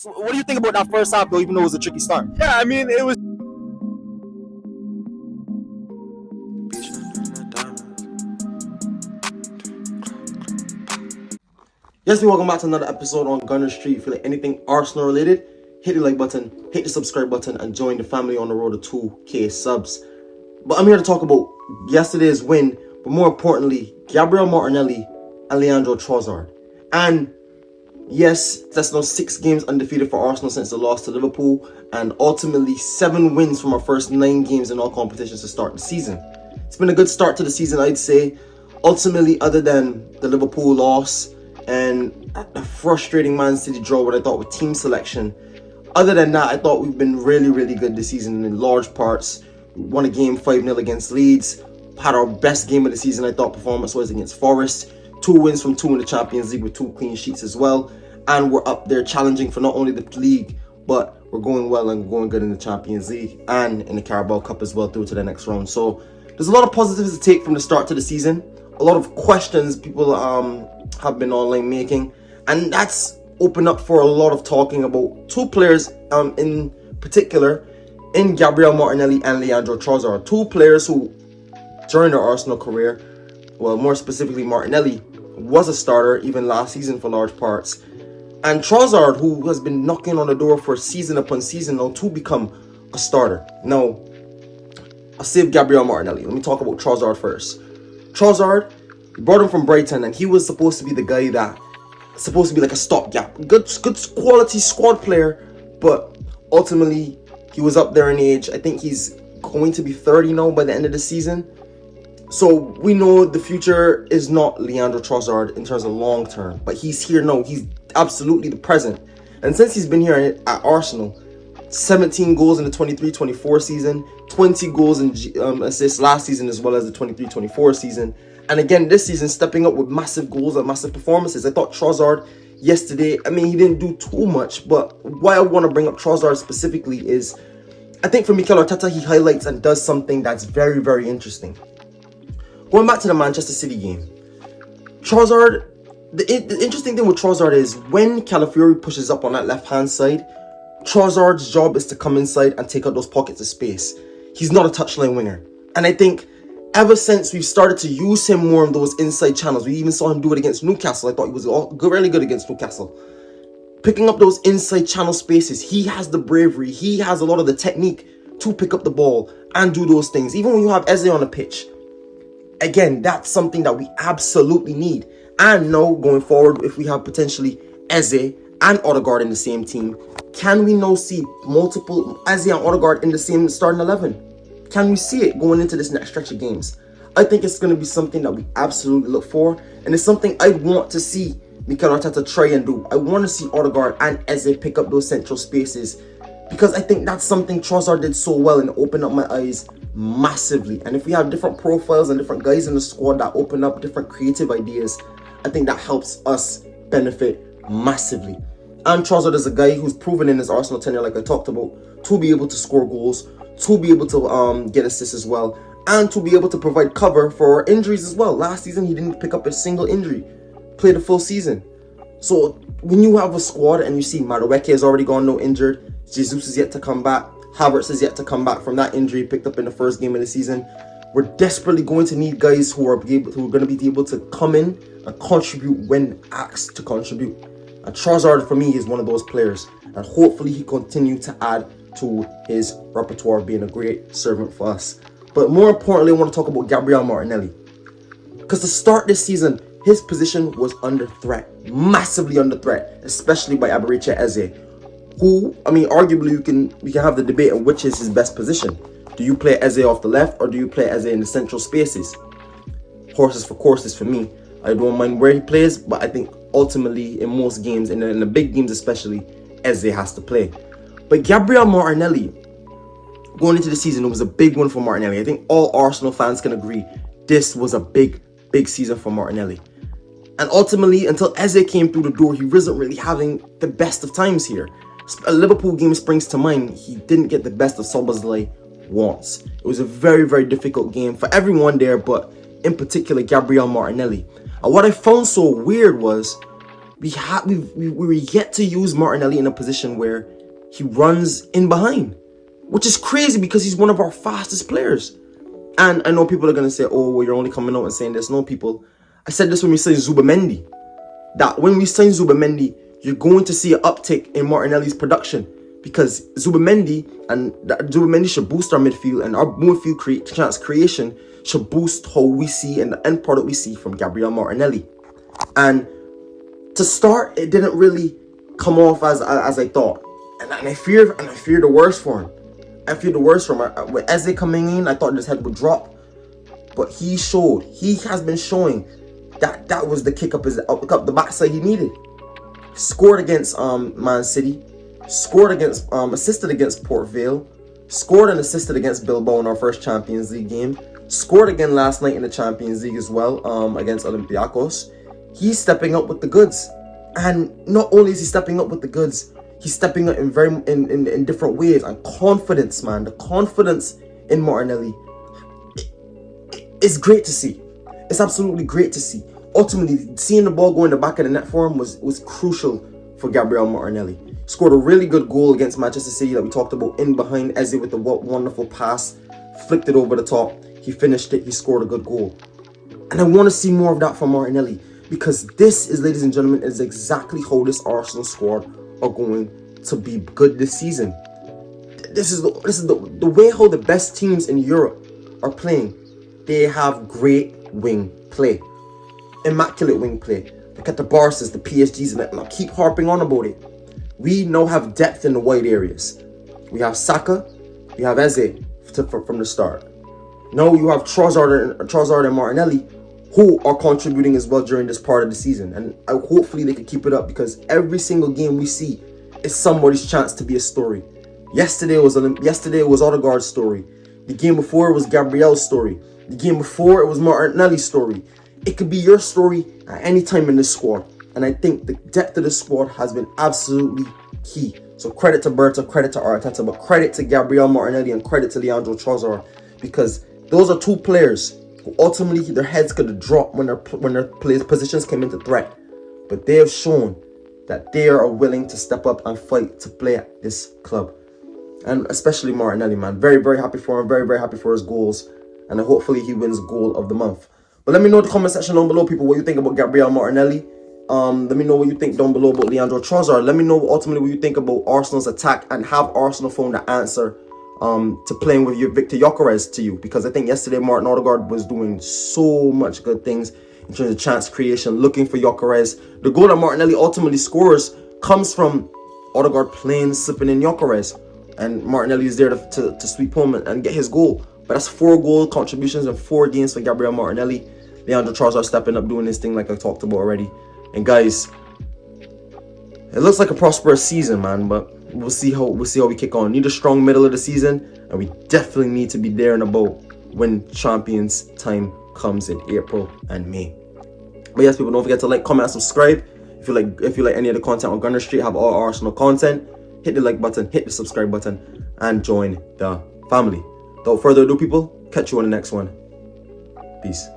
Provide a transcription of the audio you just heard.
defense. What do you think about that first half, though, even though it was a tricky start? Yeah, I mean, it was. Yes, welcome back to another episode on Gunner Street. If you feel like anything Arsenal related, hit the like button, hit the subscribe button, and join the family on the road to 2K subs. But I'm here to talk about yesterday's win, but more importantly, Gabriel Martinelli and Leandro Trossard. And yes, that's now 6 games undefeated for Arsenal since the loss to Liverpool, and ultimately 7 wins from our first 9 games in all competitions to start the season. It's been a good start to the season, I'd say. Ultimately, other than the Liverpool loss and a frustrating Man City draw, what I thought with team selection, other than that, I thought we've been really good this season in large parts. We won a game 5-0 against Leeds, had our best game of the season, I thought, performance-wise against Forest. 2 wins from 2 in the Champions League with 2 clean sheets as well. And we're up there challenging for not only the league, but we're going well and going good in the Champions League and in the Carabao Cup as well through to the next round. So there's a lot of positives to take from the start to the season. A lot of questions people have been online making, and that's opened up for a lot of talking about 2 players in particular, in Gabriel Martinelli and Leandro Trossard. 2 players who, during their Arsenal career, well, more specifically Martinelli, was a starter even last season for large parts. And Trossard, who has been knocking on the door for season upon season now to become a starter. Now, I'll save Gabriel Martinelli. Let me talk about Trossard first. Trossard, brought him from Brighton, and he was supposed to be the guy that, supposed to be like a stopgap. Good quality squad player, but ultimately, he was up there in age. I think he's going to be 30 now by the end of the season. So we know the future is not Leandro Trossard in terms of long term, but he's here now. He's absolutely the present. And since he's been here at Arsenal, 17 goals in the 23-24 season, 20 goals and assists last season as well as the 23-24 season. And again, this season, stepping up with massive goals and massive performances. I thought Trossard yesterday, I mean, he didn't do too much, but why I want to bring up Trossard specifically is, I think for Mikel Arteta, he highlights and does something that's very interesting. Going back to the Manchester City game, Trossard, the interesting thing with Trossard is when Calafiori pushes up on that left-hand side, Trossard's job is to come inside and take out those pockets of space. He's not a touchline winger. And I think ever since we've started to use him more in those inside channels, we even saw him do it against Newcastle. I thought he was really good against Newcastle. Picking up those inside channel spaces, he has the bravery, he has a lot of the technique to pick up the ball and do those things. Even when you have Eze on the pitch, again, that's something that we absolutely need. And now, going forward, if we have potentially Eze and Odegaard in the same team, can we now see multiple Eze and Odegaard in the same starting 11? Can we see it going into this next stretch of games? I think it's going to be something that we absolutely look for, and it's something I want to see Mikel Arteta try and do. I want to see Odegaard and Eze pick up those central spaces, because I think that's something Trossard did so well and opened up my eyes massively. And if we have different profiles and different guys in the squad that open up different creative ideas, I think that helps us benefit massively. And Trossard is a guy who's proven in his Arsenal tenure, like I talked about, to be able to score goals, to be able to get assists as well, and to be able to provide cover for injuries as well. Last season, he didn't pick up a single injury, played a full season. So when you have a squad and you see Madueke has already gone no injured, Jesus is yet to come back, Havertz is yet to come back from that injury picked up in the first game of the season, we're desperately going to need guys who are going to be able to come in and contribute when asked to contribute. And Trossard, for me, is one of those players. And hopefully he continues to add to his repertoire, being a great servant for us. But more importantly, I want to talk about Gabriel Martinelli. Because to start this season, his position was under threat. Massively under threat. Especially by Eberechi Eze. Who, I mean, arguably we can have the debate on which is his best position. Do you play Eze off the left, or do you play Eze in the central spaces? Horses for courses for me. I don't mind where he plays, but I think ultimately in most games, in the big games especially, Eze has to play. But Gabriel Martinelli, going into the season, it was a big one for Martinelli. I think all Arsenal fans can agree this was a big season for Martinelli. And ultimately, until Eze came through the door, he wasn't really having the best of times here. A Liverpool game springs to mind. He didn't get the best of Szoboszlai once. It was a very difficult game for everyone there, but in particular Gabriel Martinelli. And what I found so weird was we're yet to use Martinelli in a position where he runs in behind, which is crazy because he's one of our fastest players. And I know people are gonna say, "Oh, well, you're only coming out and saying this." No, people, I said this when we signed Zubamendi. That when we sign Zubamendi, you're going to see an uptick in Martinelli's production because Zubamendi should boost our midfield, and our midfield chance creation should boost how we see and the end product we see from Gabriel Martinelli. And to start, it didn't really come off as I thought, and I fear the worst for him. I fear the worst for him. With Eze coming in, I thought his head would drop, but he has been showing that was the kick up the backside he needed. Scored against Man City, assisted against Port Vale, scored and assisted against Bilbao in our first Champions League game, scored again last night in the Champions League as well against Olympiacos. He's stepping up with the goods, and not only is he stepping up with the goods, he's stepping up in different ways. And confidence, man, the confidence in Martinelli is great to see. It's absolutely great to see. Ultimately, seeing the ball go in the back of the net for him was crucial for Gabriel Martinelli. Scored a really good goal against Manchester City that we talked about in behind Eze with the wonderful pass, flicked it over the top. He finished it. He scored a good goal. And I want to see more of that from Martinelli, because this is, ladies and gentlemen, is exactly how this Arsenal squad are going to be good this season. This is the way how the best teams in Europe are playing. They have great wing play, immaculate wing play. Look at the Barca's, the PSG's, and I keep harping on about it. We now have depth in the wide areas. We have Saka, we have Eze from the start. Now you have Trossard and Martinelli, who are contributing as well during this part of the season, and hopefully they can keep it up, because every single game we see is somebody's chance to be a story. Yesterday was Odegaard's story. The game before it was Gabriel's story. The game before it was Martinelli's story. It could be your story at any time in this squad, and I think the depth of this squad has been absolutely key. So credit to Berta, credit to Arteta, but credit to Gabriel Martinelli and credit to Leandro Trossard, because those are two players who ultimately their heads could have dropped when their positions came into threat, but they have shown that they are willing to step up and fight to play at this club. And especially Martinelli, man. Very, very happy for him. Very, very happy for his goals. And hopefully he wins goal of the month. But let me know in the comment section down below, people, what you think about Gabriel Martinelli. Let me know what you think down below about Leandro Trossard. Let me know ultimately what you think about Arsenal's attack, and have Arsenal found the answer to playing with your Victor Gyökeres to you. Because I think yesterday Martin Odegaard was doing so much good things in terms of chance creation, looking for Gyökeres. The goal that Martinelli ultimately scores comes from Odegaard slipping in Gyökeres. And Martinelli is there to sweep home and get his goal. But that's 4 goal contributions in 4 games for Gabriel Martinelli. Leandro Trossard stepping up, doing his thing like I talked about already. And guys, it looks like a prosperous season, man. But we'll see how we kick on. Need a strong middle of the season, and we definitely need to be there and about when Champions time comes in April and May. But yes, people, don't forget to like, comment, and subscribe. If you like any of the content on Gunner Street, have all Arsenal content. Hit the like button, hit the subscribe button, and join the family. Without further ado, people, catch you on the next one. Peace.